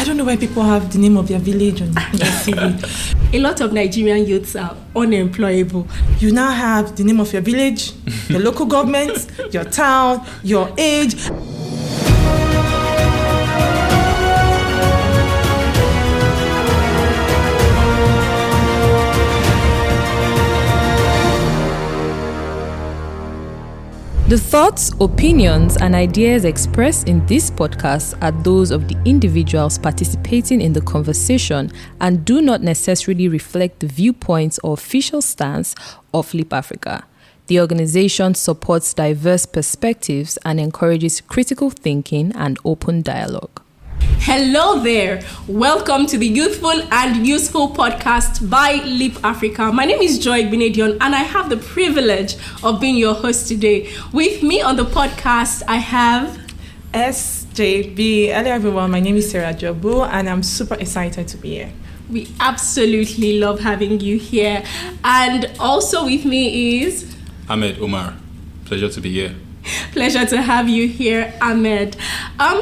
I don't know why people have the name of their village on their CV. A lot of Nigerian youths are unemployable. You now have the name of your village, your local government, your town, your age. The thoughts, opinions, and ideas expressed in this podcast are those of the individuals participating in the conversation and do not necessarily reflect the viewpoints or official stance of Leap Africa. The organization supports diverse perspectives and encourages critical thinking and open dialogue. Hello there. Welcome to the Youthful and Useful podcast by Leap Africa. My name is Joy Igbinedion and I have the privilege of being your host today. With me on the podcast, I have SJB. Hello everyone, my name is Sarah Johnbull and I'm super excited to be here. We absolutely love having you here. And also with me is Ahmed Umar. Pleasure to be here. Pleasure to have you here, Ahmed.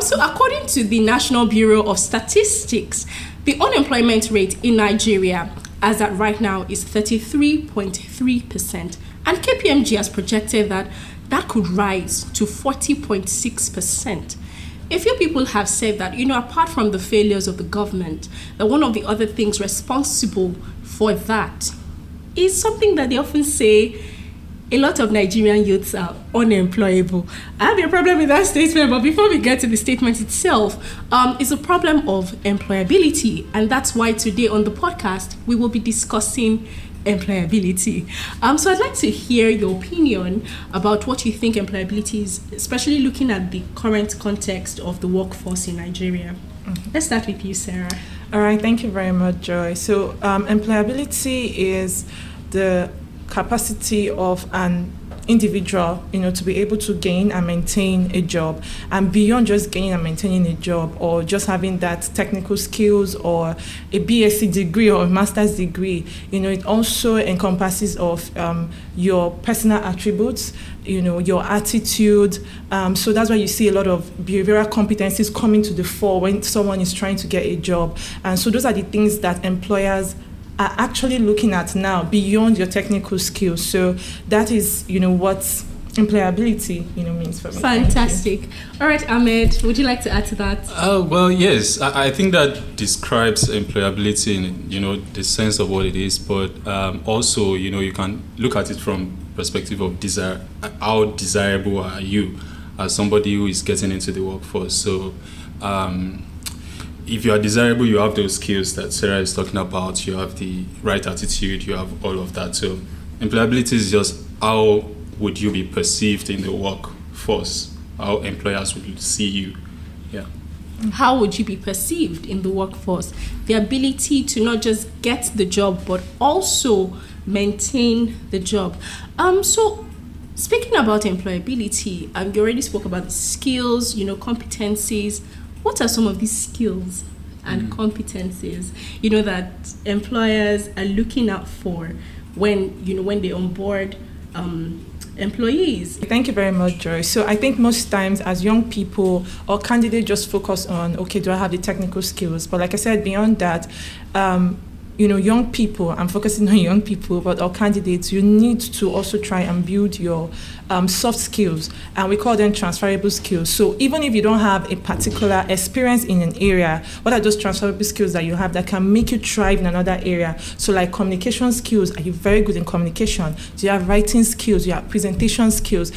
So according to the National Bureau of Statistics, the unemployment rate in Nigeria as at right now is 33.3%. And KPMG has projected that could rise to 40.6%. A few people have said that, apart from the failures of the government, that one of the other things responsible for that is something that they often say: a lot of Nigerian youths are unemployable. I have a problem with that statement, but before we get to the statement itself, it's a problem of employability. And that's why today on the podcast, we will be discussing employability. So I'd like to hear your opinion about what you think employability is, especially looking at the current context of the workforce in Nigeria. Let's start with you, Sarah. All right, thank you very much, Joy. So employability is the capacity of an individual, to be able to gain and maintain a job. And beyond just gaining and maintaining a job or just having that technical skills or a BSc degree or a master's degree, it also encompasses of your personal attributes, your attitude. So that's why you see a lot of behavioral competencies coming to the fore when someone is trying to get a job. And so those are the things that employers are actually looking at now beyond your technical skills. So that is, what employability, means for me. Fantastic. All right, Ahmed, would you like to add to that? Well, yes. I think that describes employability in, the sense of what it is. But also, you can look at it from perspective of desire. How desirable are you as somebody who is getting into the workforce? So, if you are desirable, you have those skills that Sarah is talking about, you have the right attitude, you have all of that. So employability is just how would you be perceived in the workforce, how employers would see you. Yeah. How would you be perceived in the workforce? The ability to not just get the job, but also maintain the job. So speaking about employability, you already spoke about the skills, competencies. What are some of these skills and competencies, that employers are looking out for when they onboard employees? Thank you very much, Joy. So I think most times as young people or candidates just focus on, okay, do I have the technical skills? But like I said, beyond that, young people, I'm focusing on young people, but our candidates, you need to also try and build your soft skills, and we call them transferable skills. So even if you don't have a particular experience in an area, what are those transferable skills that you have that can make you thrive in another area? So like communication skills, are you very good in communication? Do you have writing skills? Do you have presentation skills?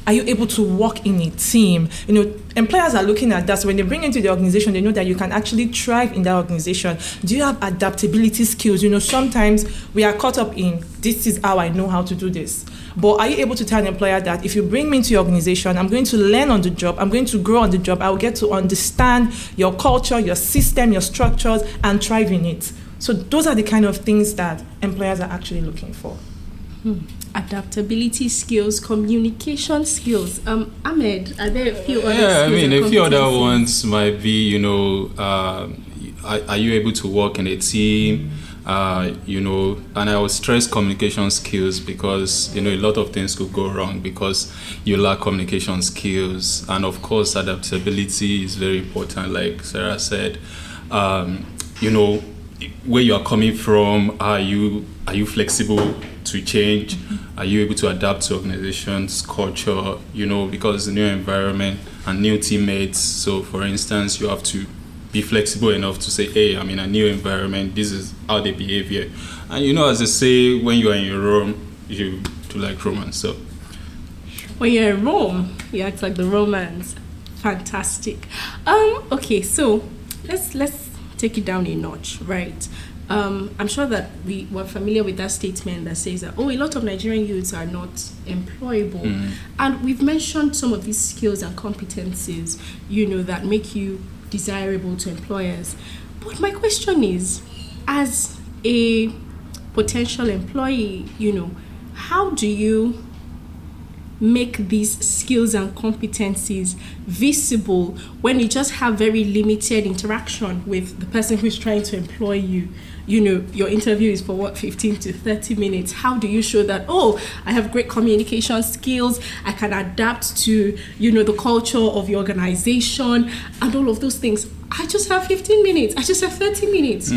Are you able to work in a team? Employers are looking at that. So when they bring you into the organization, they know that you can actually thrive in that organization. Do you have adaptability skills? Sometimes we are caught up in, this is how I know how to do this. But are you able to tell an employer that if you bring me into your organization, I'm going to learn on the job, I'm going to grow on the job, I will get to understand your culture, your system, your structures, and thrive in it. So those are the kind of things that employers are actually looking for. Adaptability skills, communication skills. Ahmed, are there a few other skills? Yeah, a few other ones might be, are you able to work in a team? And I would stress communication skills because, a lot of things could go wrong because you lack communication skills. And of course, adaptability is very important, like Sarah said. Where you are coming from, are you flexible to change? Are you able to adapt to organization's culture? Because the new environment and new teammates. So, for instance, you have to be flexible enough to say, hey, I'm in a new environment. This is how they behave here. And as they say, when you are in Rome, you do like romance. So, when you're in Rome, you act like the Romans. Fantastic. Okay, so let's take it down a notch, right? I'm sure that we were familiar with that statement that says that, a lot of Nigerian youths are not employable. And we've mentioned some of these skills and competencies, that make you desirable to employers. But my question is, as a potential employee, how do you make these skills and competencies visible when you just have very limited interaction with the person who's trying to employ you? Your interview is for 15 to 30 minutes. How do you show that, I have great communication skills, I can adapt to, the culture of your organization and all of those things? I just have 15 minutes. I just have 30 minutes.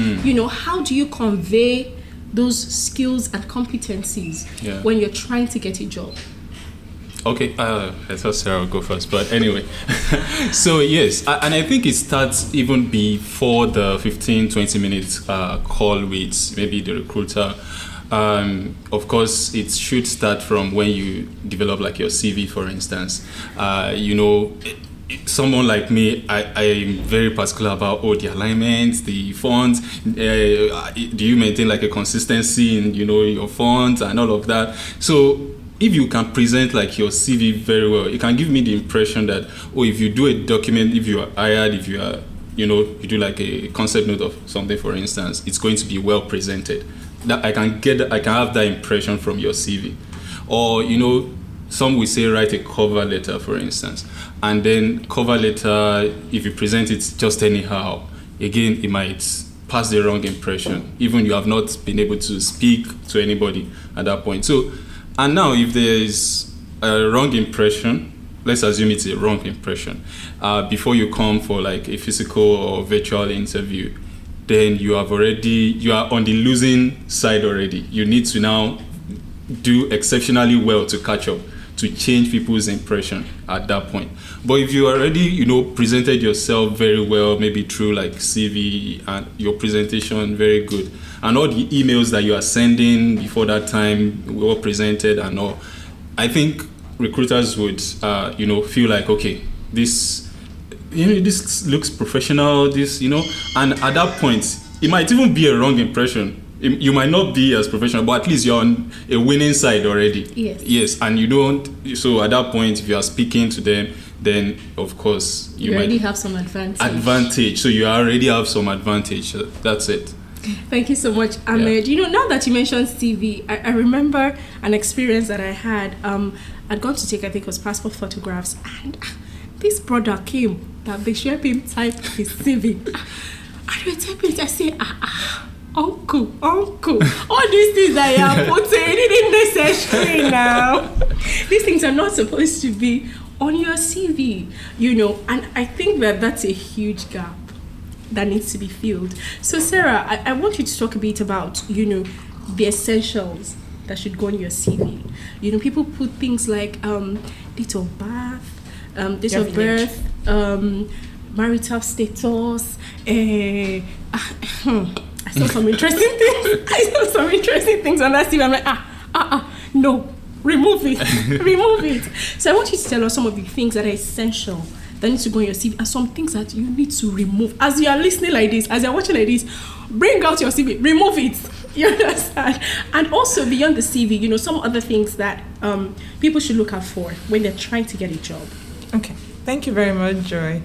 How do you convey those skills and competencies when you're trying to get a job? Okay, I thought Sarah would go first, but anyway. So yes, and I think it starts even before the 15-20 minutes call with maybe the recruiter. Of course, it should start from when you develop like your CV, for instance. Someone like me, I am very particular about the alignment, the fonts. Do you maintain like a consistency in your fonts and all of that? So if you can present like your CV very well, it can give me the impression that, if you do a document, if you are hired, if you are, you do like a concept note of something, for instance, it's going to be well presented. That I can have that impression from your CV. Or, some will say write a cover letter, for instance. And then cover letter, if you present it just anyhow, again, it might pass the wrong impression. Even you have not been able to speak to anybody at that point. So, and now, if there is a wrong impression, let's assume it's a wrong impression, before you come for like a physical or virtual interview, then you are on the losing side already. You need to now do exceptionally well to catch up, to change people's impression at that point. But if you already, presented yourself very well, maybe through like CV and your presentation very good, and all the emails that you are sending before that time were presented and all, I think recruiters would, feel like, okay, this looks professional, and at that point, it might even be a wrong impression. You might not be as professional, but at least you're on a winning side already. Yes, and so at that point, if you are speaking to them, then of course you already have some advantage. So you already have some advantage. That's it. Thank you so much, Ahmed. Now that you mentioned CV, I remember an experience that I had. I'd gone to take, I think it was passport photographs, and this brother came that they should help him type his CV. And we type it, I say, Uncle, all these things that you are putting, it isn't necessary now. These things are not supposed to be on your CV, and I think that that's a huge gap that needs to be filled. So Sarah, I want you to talk a bit about, the essentials that should go on your CV. People put things like date of birth, marital status, I saw some interesting things on that CV. I'm like, no, remove it. So I want you to tell us some of the things that are essential that need to go on your CV and some things that you need to remove. As you are listening like this, as you're watching like this, bring out your CV, remove it. You understand? And also beyond the CV, some other things that people should look out for when they're trying to get a job. Okay, thank you very much, Joy.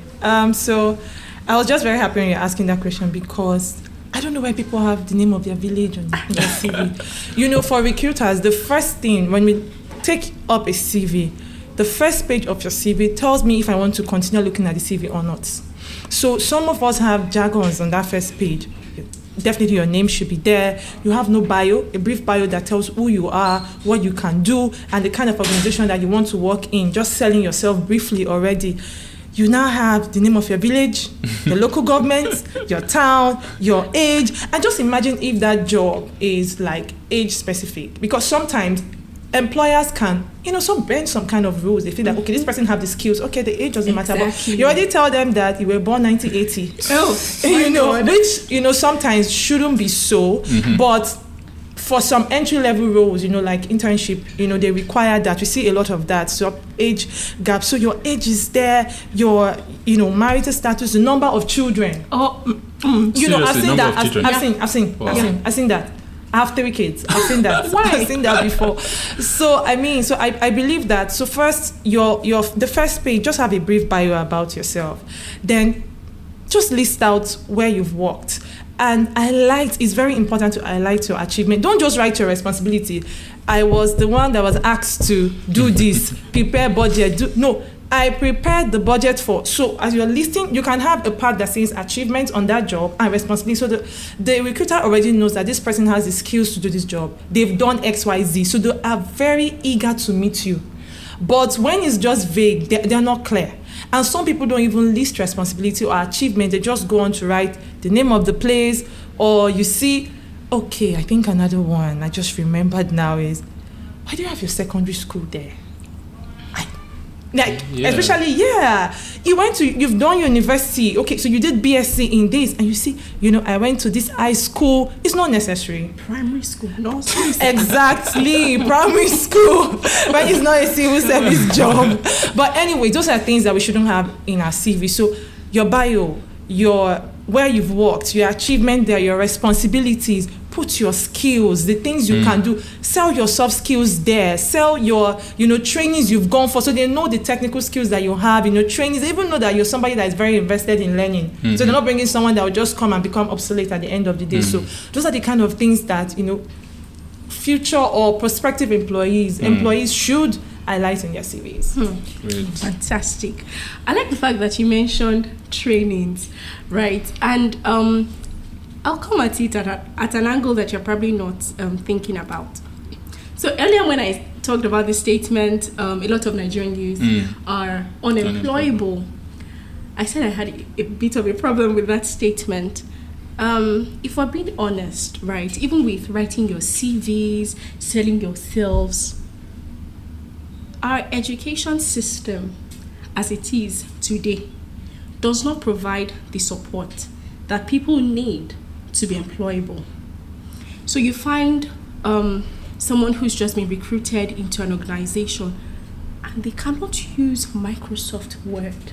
So I was just very happy when you're asking that question because I don't know why people have the name of their village on their CV. For recruiters, the first thing when we take up a CV, the first page of your CV tells me if I want to continue looking at the CV or not. So some of us have jargons on that first page. definitely your name should be there. You have no bio, a brief bio that tells who you are, what you can do, and the kind of organization that you want to work in, just selling yourself briefly already. You now have the name of your village, the local government, your town, your age, and just imagine if that job is like age specific, because sometimes employers can, bend some kind of rules. They feel that, okay, this person have the skills. Okay, the age doesn't matter. But you already tell them that you were born 1980. Oh, which, sometimes shouldn't be so. Mm-hmm. But for some entry-level roles, like internship, they require that. We see a lot of that. So age gap. So your age is there, your, marital status, the number of children. I've seen that. I've seen that. I have 3 kids. I've seen that. I've seen that before. So I believe that. So first, the first page, just have a brief bio about yourself. Then just list out where you've worked. And it's very important to highlight your achievement. Don't just write your responsibility. I was the one that was asked to do this, prepare budget. No, I prepared the budget for. So as you're listing, you can have a part that says achievement on that job and responsibility. So the recruiter already knows that this person has the skills to do this job. They've done X, Y, Z. So they are very eager to meet you. But when it's just vague, they're not clear. And some people don't even list responsibility or achievement. They just go on to write the name of the place, or you see, okay, I think another one I just remembered now is, why do you have your secondary school there? Especially, you've done university. Okay, so you did BSc in this, and you see, I went to this high school. It's not necessary. Primary school, no. Exactly, primary school. But it's not a civil service job. But anyway, those are things that we shouldn't have in our CV. So your bio, where you've worked, your achievement there, your responsibilities, put your skills, the things you can do, sell your soft skills there, sell your, trainings you've gone for, so they know the technical skills that you have, trainings, they even know that you're somebody that is very invested in learning. Mm-hmm. So they're not bringing someone that will just come and become obsolete at the end of the day. So those are the kind of things that, future or prospective employees should highlight in their CVs. Fantastic. I like the fact that you mentioned trainings, right? And I'll come at it at an angle that you're probably not thinking about. So earlier when I talked about this statement, a lot of Nigerian youth are unemployable. I said I had a bit of a problem with that statement. If we're being honest, right, even with writing your CVs, selling yourselves, our education system as it is today does not provide the support that people need to be employable. So you find someone who's just been recruited into an organization and they cannot use Microsoft Word.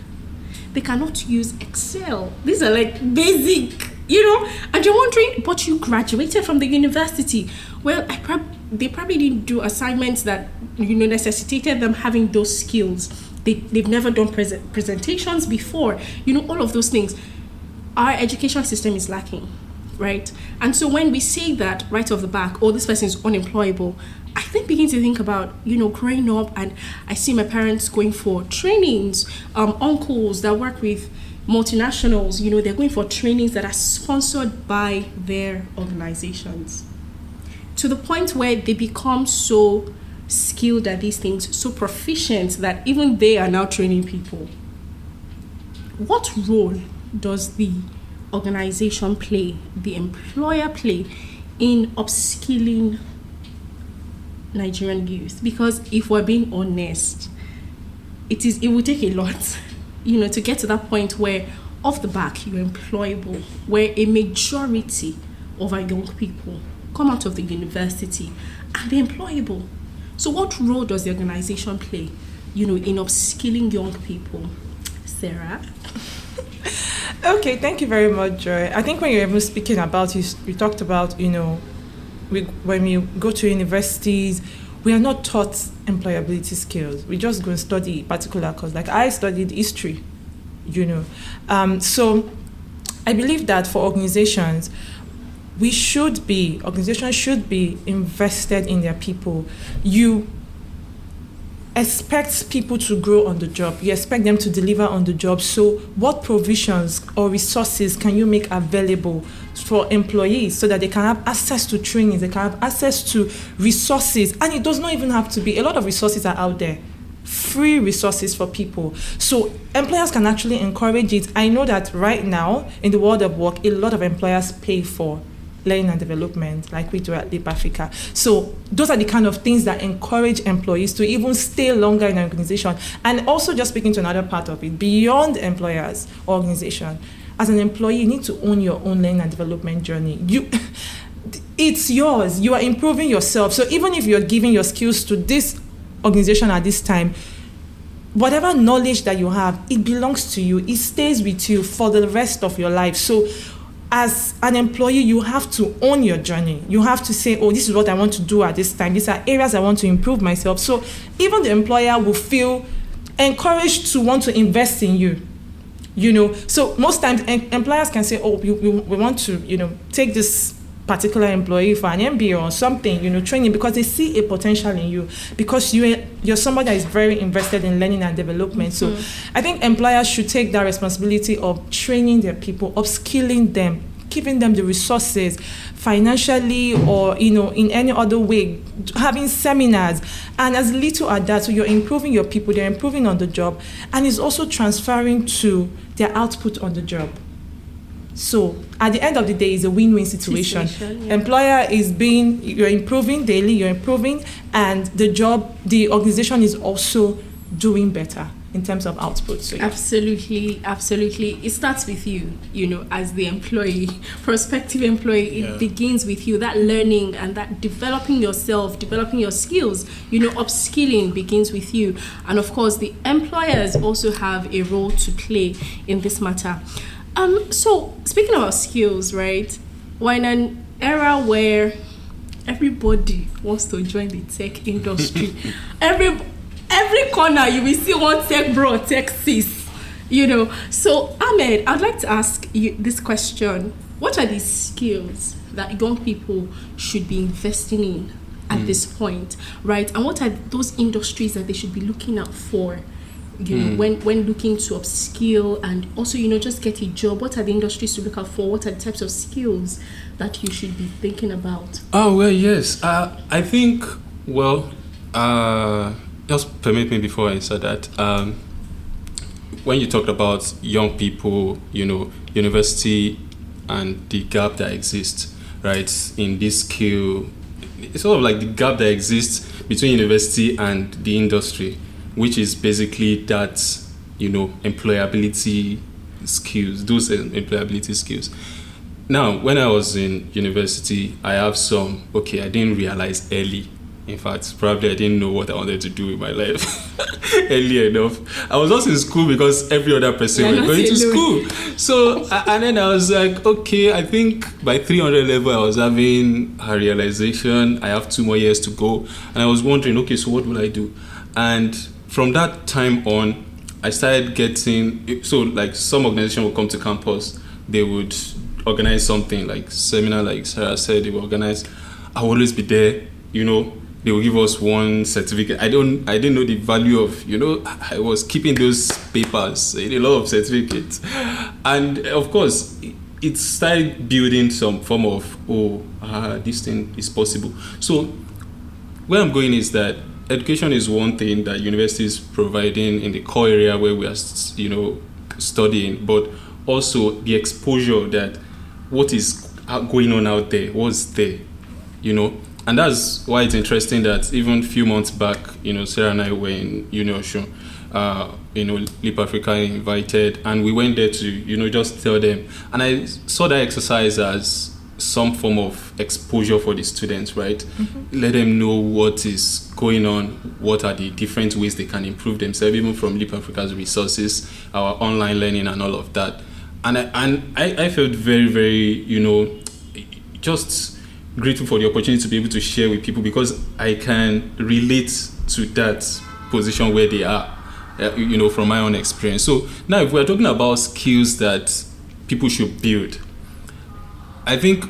They cannot use Excel. These are like basic, and you're wondering, but you graduated from the university. Well, they probably didn't do assignments that, necessitated them having those skills. They've never done presentations before, all of those things. Our education system is lacking, right? And so when we say that right off the back, this person is unemployable, I then begin to think about, growing up, and I see my parents going for trainings, uncles that work with multinationals, they're going for trainings that are sponsored by their organizations, to the point where they become so skilled at these things, so proficient that even they are now training people. What role does the organization play, the employer play, in upskilling Nigerian youth? Because if we're being honest, it will take a lot, to get to that point where off the back you're employable, where a majority of our young people come out of the university and they're employable. So what role does the organization play, in upskilling young people? Sarah? Okay, thank you very much, Joy. I think when you're even speaking about, you talked about, when we go to universities, we are not taught employability skills. We just go and study a particular course. Like I studied history, So I believe that for organizations should be invested in their people. expect people to grow on the job. You expect them to deliver on the job. So what provisions or resources can you make available for employees so that they can have access to trainings, they can have access to resources? And it does not even have to be, a lot of resources are out there, free resources for people. So employers can actually encourage it. I know that right now in the world of work, a lot of employers pay for learning and development, like we do at Leap Africa. So those are the kind of things that encourage employees to even stay longer in an organization. And also, just speaking to another part of it, beyond employers or organization, as an employee, you need to own your own learning and development journey. It's yours. You are improving yourself. So even if you're giving your skills to this organization at this time, whatever knowledge that you have, it belongs to you. It stays with you for the rest of your life. So as an employee, you have to own your journey. You have to say, oh, this is what I want to do at this time. These are areas I want to improve myself. So even the employer will feel encouraged to want to invest in you. So most times employers can say, oh, we want to, take this particular employee for an MBA or something, training, because they see a potential in you, because you're somebody that is very invested in learning and development. So I think employers should take that responsibility of training their people, upskilling them, giving them the resources financially or, in any other way, having seminars. And as little as that, so you're improving your people, they're improving on the job, and it's also transferring to their output on the job. So at the end of the day, it's a win-win situation. Yeah. Employer you're improving daily, you're improving, and the organization is also doing better in terms of output. So, yeah. Absolutely. It starts with you, as the employee, prospective employee. It begins with you. That learning and that developing yourself, developing your skills, upskilling begins with you. And of course, the employers also have a role to play in this matter. So speaking about skills, right? We're in an era where everybody wants to join the tech industry. Every corner you will see one tech bro, tech sis, So Ahmed, I'd like to ask you this question: what are the skills that young people should be investing in at this point, right? And what are those industries that they should be looking out for? When looking to upskill and also, just get a job? What are the industries to look out for? What are the types of skills that you should be thinking about? Oh, well, yes. I think, just permit me before I answer that. When you talked about young people, university and the gap that exists, right, in this skill, it's sort of like the gap that exists between university and the industry, which is basically that, employability skills, those employability skills. Now, when I was in university, I have I didn't realize early. In fact, probably I didn't know what I wanted to do with my life early enough. I was also in school because every other person was going to school. So, and then I was like, okay, I think by 300 level, I was having a realization. I have 2 more years to go. And I was wondering, okay, so what will I do? And from that time on, I started getting, like some organization would come to campus, they would organize something like seminar, like Sarah said, they would organize. I would always be there, they will give us one certificate. I didn't know the value of, I was keeping those papers, a lot of certificates. And of course, it started building some form of, this thing is possible. So where I'm going is that education is one thing that university is providing in the core area where we are, studying, but also the exposure that what is going on out there, what's there, And that's why it's interesting that even a few months back, Sarah and I were in Osun, Leap Africa invited, and we went there to, just tell them. And I saw that exercise as some form of exposure for the students, right? Mm-hmm. Let them know what is going on, what are the different ways they can improve themselves, even from Leap Africa's resources, our online learning and all of that. And I felt very, very, just grateful for the opportunity to be able to share with people, because I can relate to that position where they are, from my own experience. So now if we're talking about skills that people should build, I think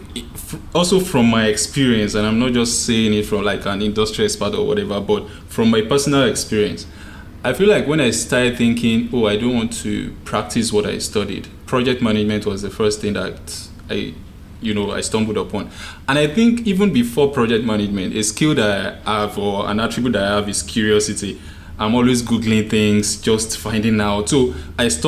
also from my experience, and I'm not just saying it from like an industry expert or whatever, but from my personal experience, I feel like when I started thinking, oh, I don't want to practice what I studied, project management was the first thing that I stumbled upon. And I think even before project management, a skill that I have or an attribute that I have is curiosity. I'm always Googling things, just finding out. So I just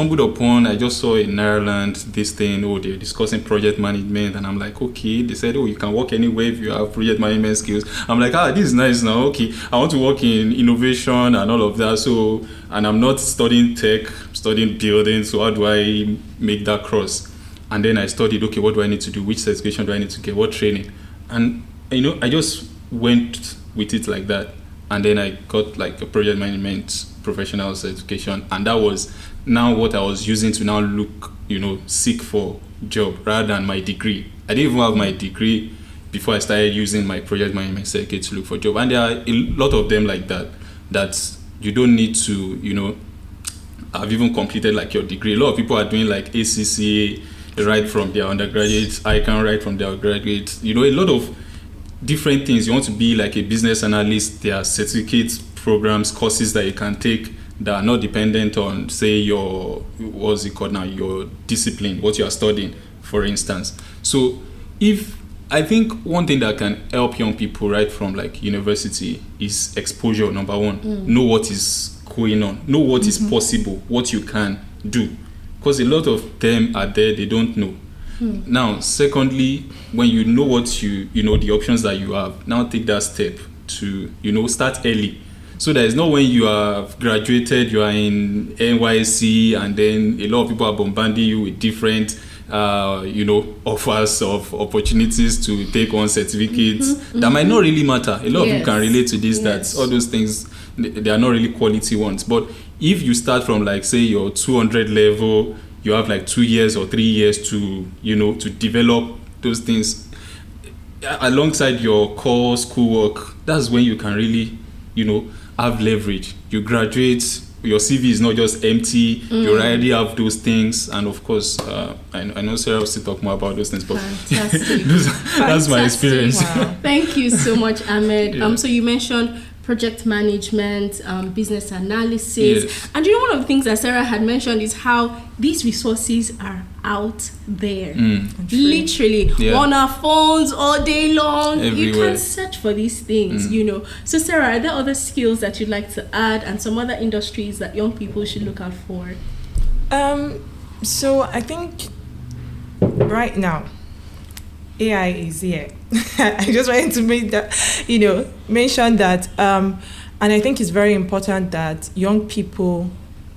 saw in Ireland this thing, they're discussing project management. And I'm like, okay, they said, you can work anywhere if you have project management skills. I'm like, this is nice now. Okay, I want to work in innovation and all of that. So, and I'm not studying tech, I'm studying building. So how do I make that cross? And then I studied, okay, what do I need to do? Which certification do I need to get? What training? And, I just went with it like that. And then I got like a project management professional certification. And that was now what I was using to now look, seek for job rather than my degree. I didn't even have my degree before I started using my project management certificate to look for job. And there are a lot of them like that you don't need to, have even completed like your degree. A lot of people are doing like ACCA right from their undergraduate, ICANN right from their undergraduate, a lot of different things. You want to be like a business analyst, there are certificates, programs, courses that you can take that are not dependent on, say, your discipline, what you are studying, for instance. So I think one thing that can help young people right from like university is exposure, number one. Know what is going on, know what is possible, what you can do. Because a lot of them are there, they don't know. Now, secondly, when you know what the options that you have, now take that step to, start early. So that it's not when you have graduated, you are in NYSC, and then a lot of people are bombarding you with different, offers of opportunities to take on certificates that might not really matter. A lot of people can relate to this, that all those things, they are not really quality ones. But if you start from like, say, your 200 level, you have like 2 years or 3 years to, to develop those things alongside your core schoolwork. That's when you can really, have leverage. You graduate, your CV is not just empty. You already have those things. And of course, I know Sarah will still talk more about those things, but that's my experience. Wow. Thank you so much, Ahmed. So you mentioned project management, business analysis. Yes. And one of the things that Sarah had mentioned is how these resources are out there. Literally, on our phones all day long. Everywhere. You can search for these things, So Sarah, are there other skills that you'd like to add and some other industries that young people should look out for? So I think right now, AI is here. I just wanted to make that, mention that, and I think it's very important that young people,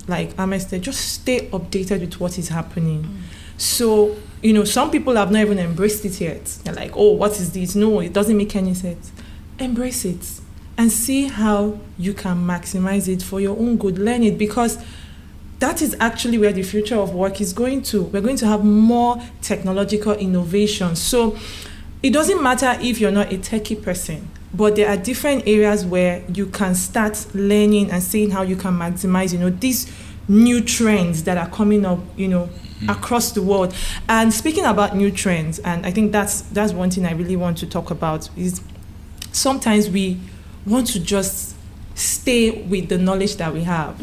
like Ahmed said, just stay updated with what is happening. So, some people have not even embraced it yet. They're like, oh, what is this? No, it doesn't make any sense. Embrace it and see how you can maximize it for your own good. Learn it, because that is actually where the future of work is going to. We're going to have more technological innovation. So it doesn't matter if you're not a techie person, but there are different areas where you can start learning and seeing how you can maximize, these new trends that are coming up, across the world. And speaking about new trends, and I think that's one thing I really want to talk about, is sometimes we want to just stay with the knowledge that we have.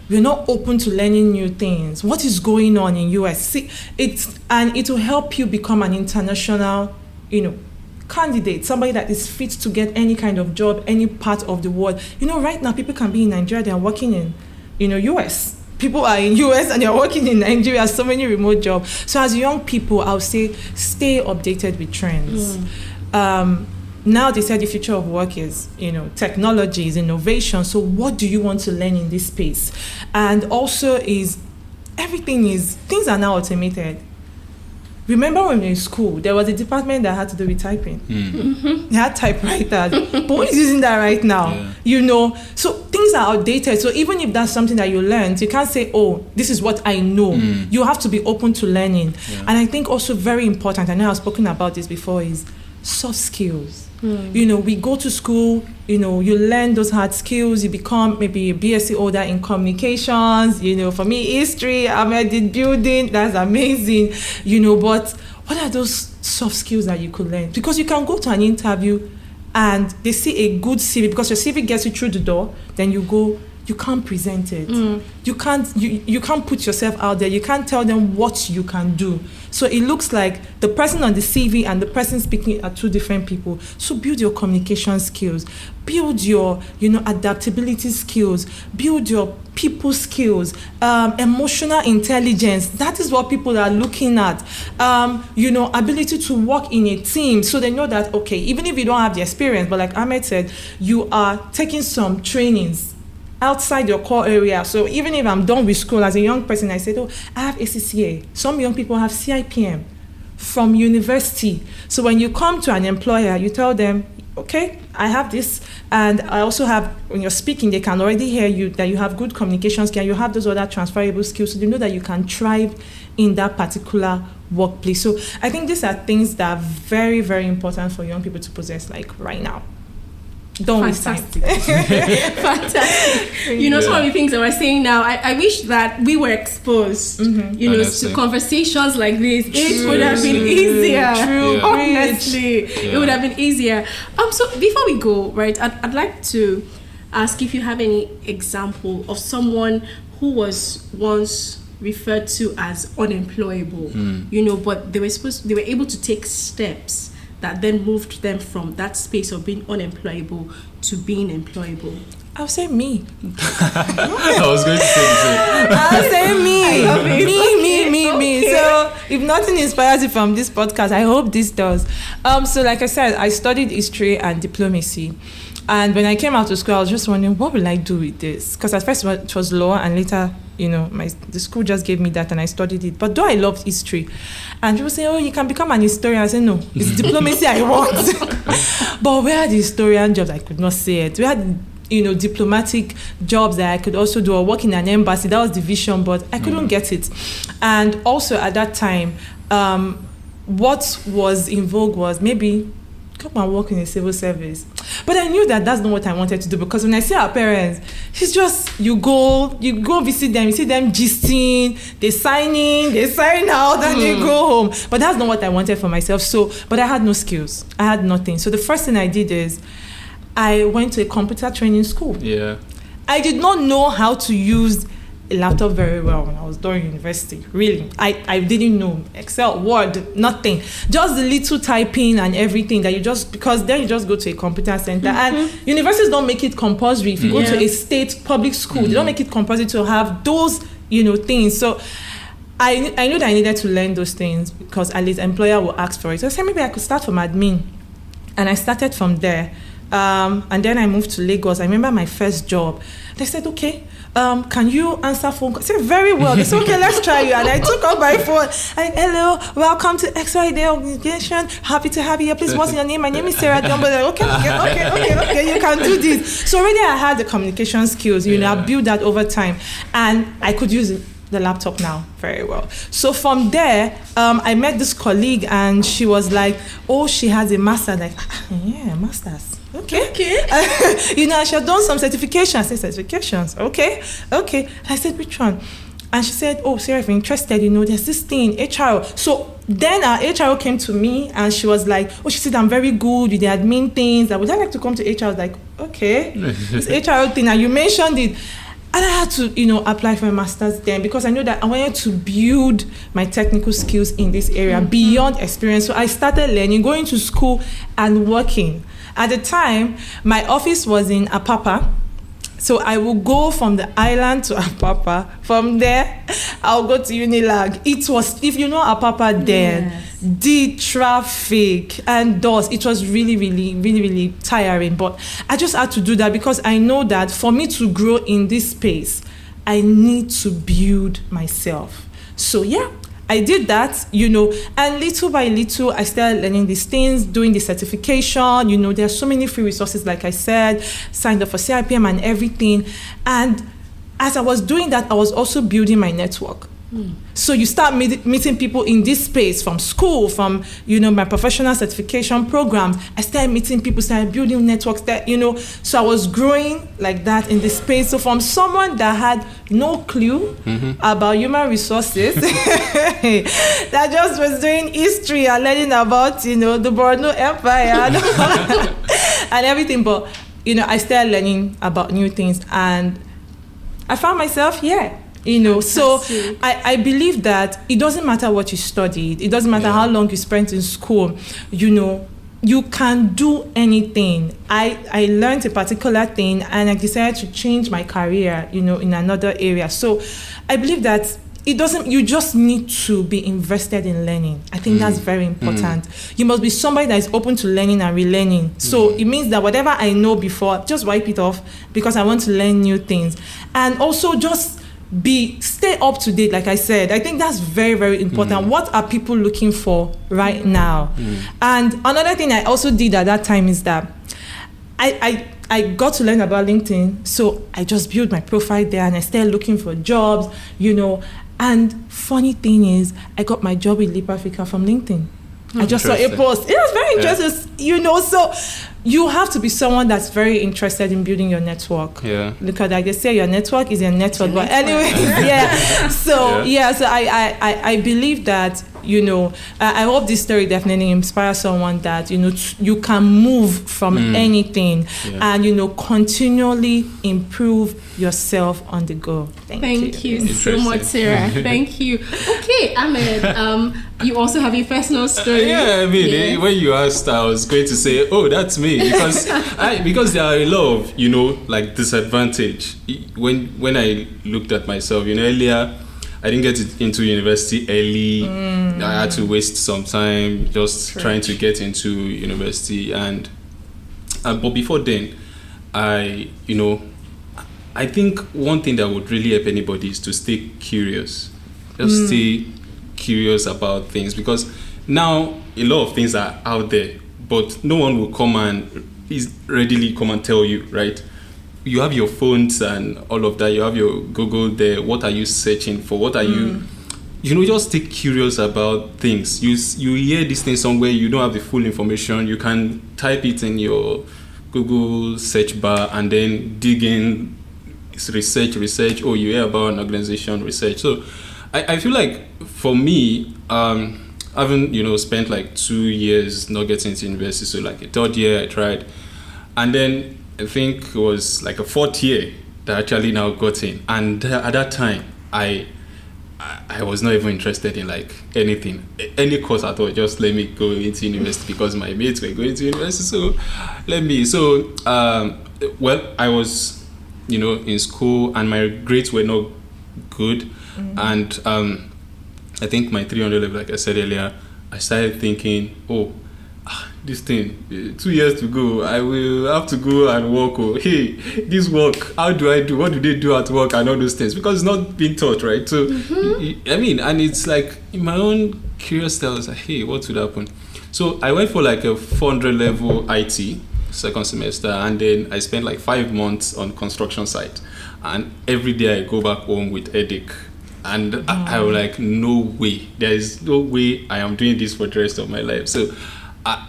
We're not open to learning new things. What is going on in US? See, it will help you become an international, candidate, somebody that is fit to get any kind of job, any part of the world. Right now people can be in Nigeria, they are working in, US. People are in US and they're working in Nigeria, so many remote jobs. So as young people, I would say stay updated with trends. Now they said the future of work is, technology, is innovation. So what do you want to learn in this space? And also things are now automated. Remember when we were in school, there was a department that had to do with typing. They had typewriters. But who is using that right now? So things are outdated. So even if that's something that you learned, you can't say, oh, this is what I know. You have to be open to learning. And I think also very important, I know I've spoken about this before, is soft skills. We go to school, you learn those hard skills, you become maybe a BSc holder in communications, for me, history, Ahmed did building, that's amazing, but what are those soft skills that you could learn? Because you can go to an interview and they see a good CV, because your CV gets you through the door, then you go, you can't present it. You can't put yourself out there. You can't tell them what you can do. So it looks like the person on the CV and the person speaking are two different people. So build your communication skills, build your, adaptability skills, build your people skills, emotional intelligence. That is what people are looking at. Ability to work in a team, so they know that, okay, even if you don't have the experience, but like Ahmed said, you are taking some trainings outside your core area. So even if I'm done with school as a young person, I said, I have ACCA. Some young people have CIPM from university. So when you come to an employer, you tell them, okay, I have this, and I also have, when you're speaking, they can already hear you, that you have good communication skills, you have those other transferable skills, so they know that you can thrive in that particular workplace. So I think these are things that are very, very important for young people to possess, like right now. Don't waste time. Fantastic. Some of the things that we're saying now, I wish that we were exposed, to conversations like this. It would have been easier. True. Honestly, it would have been easier. So before we go, right, I'd like to ask if you have any example of someone who was once referred to as unemployable, but they were able to take steps that then moved them from that space of being unemployable to being employable. I'll say me. I was going to say the same. I'll say me. Me. Okay. So if nothing inspires you from this podcast, I hope this does. So like I said, I studied history and diplomacy. And when I came out of school, I was just wondering, what will I do with this? Because at first it was law, and later, the school just gave me that and I studied it. But though I loved history, and people say, you can become an historian. I said, no, it's diplomacy I want. But where are the historian jobs? I could not say it. We had, diplomatic jobs that I could also do, or work in an embassy. That was the vision, but I couldn't get it. And also at that time, what was in vogue was maybe come and work in a civil service. But I knew that that's not what I wanted to do, because when I see our parents, it's just you go visit them, you see them gisting, they sign out, and you go home. But that's not what I wanted for myself. So, but I had no skills. I had nothing. So the first thing I did is I went to a computer training school. Yeah. I did not know how to use a laptop very well when I was during university. Really, I didn't know Excel, Word, nothing. Just the little typing and everything that because then you just go to a computer center, and universities don't make it compulsory. If you go to a state public school, they don't make it compulsory to have those things. So I knew that I needed to learn those things, because at least employer will ask for it. So I said maybe I could start from admin, and I started from there. And then I moved to Lagos. I remember my first job. They said, okay, can you answer phone calls? I said, very well. They said, okay, let's try you. And I took out my phone. Hello, welcome to XYD organization. Happy to have you here. Please, what's your name? My name is Sarah Johnbull. Okay, you can do this. So already I had the communication skills. I built that over time. And I could use the laptop now very well. So from there, I met this colleague, and she was like, she has a master. Like, master's. Okay. She had done some certifications. I said, certifications? Okay. I said, which one? And she said, Sarah, if you're interested, there's this thing, HR. So then our HR came to me, and she was like, she said, I'm very good with the admin things. Would I like to come to HR? I was like, okay, this HR thing. And you mentioned it. And I had to, apply for a master's then, because I knew that I wanted to build my technical skills in this area beyond experience. So I started learning, going to school and working. At the time, my office was in Apapa. So I will go from the island to Apapa. From there, I'll go to Unilag. It was, if you know Apapa then, the traffic and dust, it was really, really, really, really tiring. But I just had to do that, because I know that for me to grow in this space, I need to build myself. So I did that, and little by little, I started learning these things, doing the certification. There are so many free resources, like I said, signed up for CIPM and everything. And as I was doing that, I was also building my network. So you start meeting people in this space, from school, from, my professional certification programs. I started meeting people, started building networks that, so I was growing like that in this space. So from someone that had no clue about human resources, that just was doing history and learning about, the Borno Empire, and everything. But, I started learning about new things, and I found myself here. So I believe that it doesn't matter what you studied. It doesn't matter how long you spent in school. You can do anything. I learned a particular thing, and I decided to change my career, in another area. So I believe that you just need to be invested in learning. I think that's very important. You must be somebody that is open to learning and relearning. So it means that whatever I know before, just wipe it off, because I want to learn new things. And also just stay up to date. Like I said, I think that's very, very important. What are people looking for right now? And another thing I also did at that time is that I got to learn about LinkedIn. So I just built my profile there, and I started looking for jobs, And funny thing is, I got my job with Leap Africa from LinkedIn. I just saw a post. It was very interesting, So you have to be someone that's very interested in building your network. Yeah. Look at that. They say your network is your network. But anyway, So I believe that, I hope this story definitely inspires someone that, you can move from anything and, continually improve yourself on the go. Thank you so much, Sarah. Thank you. Okay, Ahmed, you also have your personal story. When you asked, I was going to say, oh, that's me, because there are a lot of, disadvantage. When I looked at myself, earlier, I didn't get into university early. I had to waste some time just trying to get into university, but before then, I think one thing that would really help anybody is to stay curious. Just stay curious about things, because now a lot of things are out there, but no one will come and readily come and tell you, right? You have your phones and all of that. You have your Google there. What are you searching for? What are you? Just stay curious about things. You hear this thing somewhere, you don't have the full information. You can type it in your Google search bar and then dig in, research. Oh, you hear about an organization, research. So I feel like for me, having spent 2 years not getting into university, so a third year I tried, and then I think it was a fourth year that I actually now got in. And at that time, I was not even interested in anything, any course at all. Just let me go into university because my mates were going to university. So I was, in school, and my grades were not good. And I think my 300 level, like I said earlier, I started thinking, this thing, 2 years to go, I will have to go and work. Hey, this work, how do I do? What do they do at work and all those things? Because it's not being taught, right? So, and it's in my own curiosity, I was like, hey, what would happen? So I went for a 400 level IT second semester, and then I spent 5 months on construction site. And every day I go back home with headache. And I was no way. There is no way I am doing this for the rest of my life. So,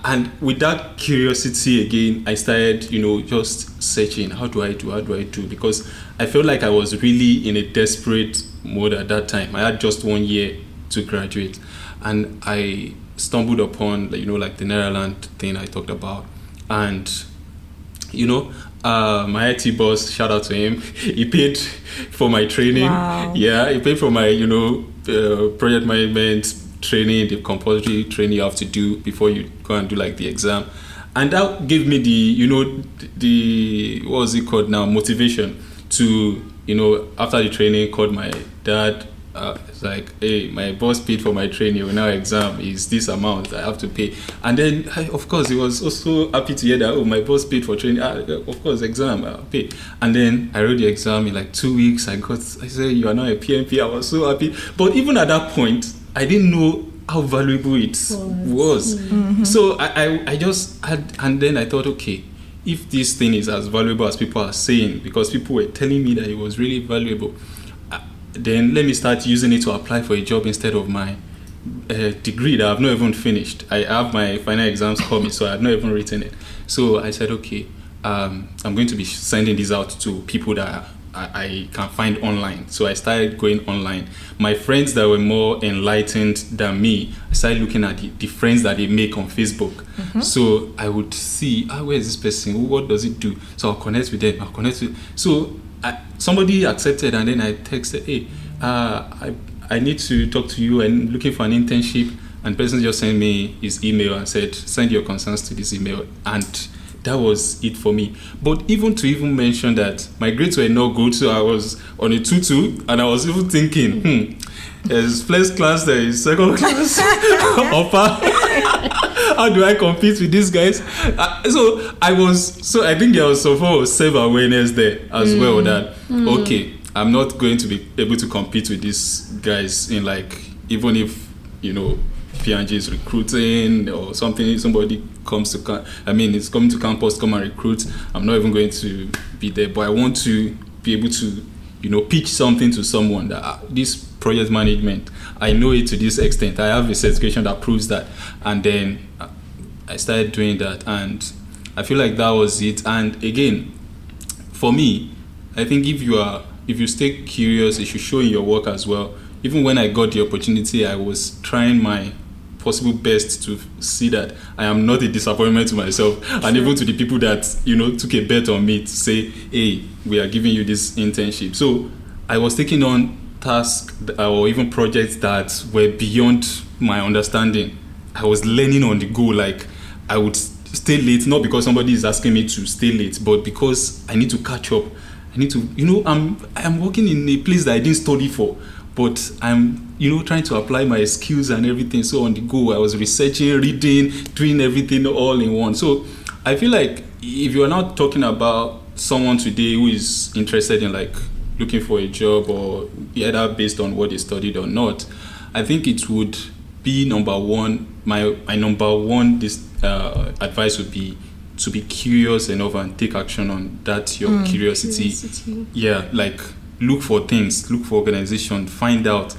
and with that curiosity again, I started, just searching, how do I do? Because I felt like I was really in a desperate mode at that time. I had just 1 year to graduate. And I stumbled upon, the Netherlands thing I talked about. And, my IT boss, shout out to him, he paid for my training. Wow. Yeah, he paid for my, project management training, the compulsory training you have to do before you go and do the exam. And that gave me the what was it called now, motivation to, after the training, called my dad. It's hey, my boss paid for my training, now exam is this amount I have to pay. And then, of course, he was also happy to hear that, my boss paid for training. Of course, exam, I'll pay. And then I wrote the exam in 2 weeks. I said, you are now a PMP. I was so happy. But even at that point, I didn't know how valuable it was. So I just had, and then I thought, okay, if this thing is as valuable as people are saying, because people were telling me that it was really valuable, then let me start using it to apply for a job instead of my degree that I've not even finished. I have my final exams coming, so I've not even written it. So I said, okay, I'm going to be sending these out to people that I can find online. So I started going online. My friends that were more enlightened than me, I started looking at the friends that they make on Facebook. So I would see, where is this person? What does it do? So I'll connect with them. So somebody accepted, and then I texted, hey, I need to talk to you. I'm looking for an internship. And the person just sent me his email and said, send your concerns to this email. And that was it for me. But even mention that my grades were not good, so I was on a 2-2, and I was even thinking, there's first class, there is second class, upper. How do I compete with these guys? So I think there was some form of self-awareness there as well, that, okay, I'm not going to be able to compete with these guys in, like, even if, P&G is recruiting or something, somebody comes to, it's coming to campus to come and recruit, I'm not even going to be there, but I want to be able to, pitch something to someone that this project management, I know it to this extent, I have a certification that proves that, and then I started doing that, and I feel like that was it. And again, for me, I think if you stay curious, it should show in your work as well. Even when I got the opportunity, I was trying my possible best to see that I am not a disappointment to myself, and even to the people that took a bet on me to say, hey, we are giving you this internship. So I was taking on tasks or even projects that were beyond my understanding. I was learning on the go. Like, I would stay late, not because somebody is asking me to stay late, but because I need to catch up. I need to, I'm working in a place that I didn't study for, but I'm, trying to apply my skills and everything. So on the go, I was researching, reading, doing everything all in one. So I feel like if you are not talking about someone today who is interested in, like, looking for a job, or either based on what they studied or not, I think it would be number one. My number one advice would be to be curious enough and take action on that, your curiosity. Yeah, like, look for things, look for organization, find out,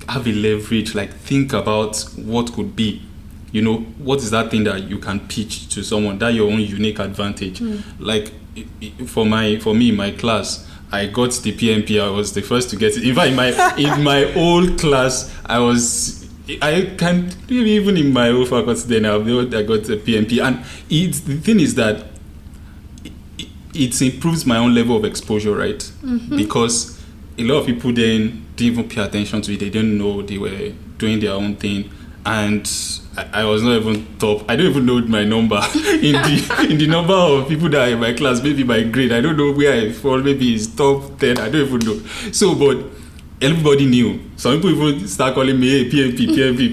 have a leverage, like, think about what could be, what is that thing that you can pitch to someone, that your own unique advantage. Like, for me, in my class, I got the PMP. I was the first to get it. In fact, in my old class, I can't even in my old faculty then I got the PMP. And the thing is that it improves my own level of exposure, right? Because a lot of people then didn't even pay attention to it. They didn't know they were doing their own thing, and I was not even top. I don't even know my number in the number of people that are in my class. Maybe my grade, I don't know where I fall. Maybe it's top 10. I don't even know. So, but everybody knew. Some people even start calling me, hey, PMP.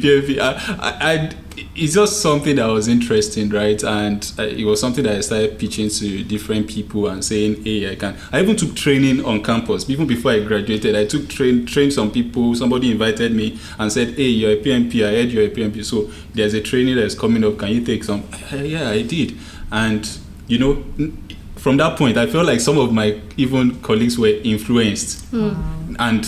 It's just something that was interesting, right? And it was something that I started pitching to different people and saying, hey, I can. I even took training on campus. Even before I graduated, I took trained some people. Somebody invited me and said, hey, you're a PMP. I heard you're a PMP. So there's a training that's coming up. Can you take some? Yeah, I did. And, from that point, I felt like some of my even colleagues were influenced. And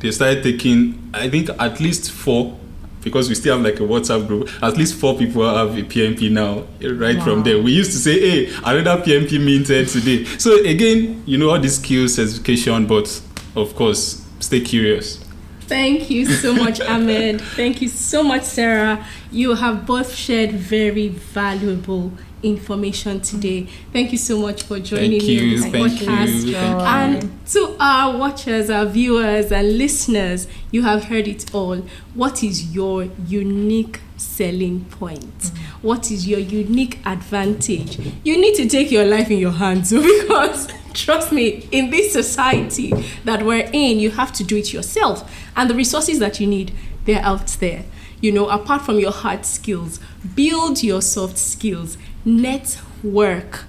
they started taking, I think, at least 4, because we still have like a WhatsApp group, at least 4 people have a PMP now, right? From there. We used to say, hey, another PMP minted today. So again, all these skills, certification, but of course, stay curious. Thank you so much, Ahmed. Thank you so much, Sarah. You have both shared very valuable information today. Thank you so much for joining me on this podcast. And to our watchers, our viewers and listeners, you have heard it all. What is your unique selling point? What is your unique advantage? You need to take your life in your hands, because trust me, in this society that we're in, you have to do it yourself. And the resources that you need, they're out there. Apart from your hard skills, build your soft skills. Network.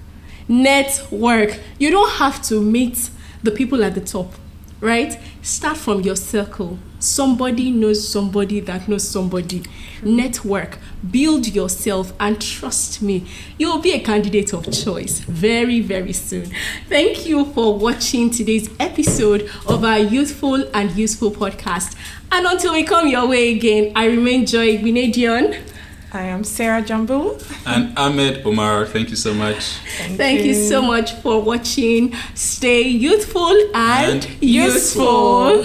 You don't have to meet the people at the top, right? Start from your circle. Somebody knows somebody that knows somebody. Network. Build yourself, and trust me, you'll be a candidate of choice very, very soon. Thank you for watching today's episode of our Youthful and Useful podcast. And until we come your way again, I remain Joy Igbinedion. I am Sarah Johnbull. And Ahmed Umar. Thank you so much. Thank you so much for watching. Stay youthful and useful.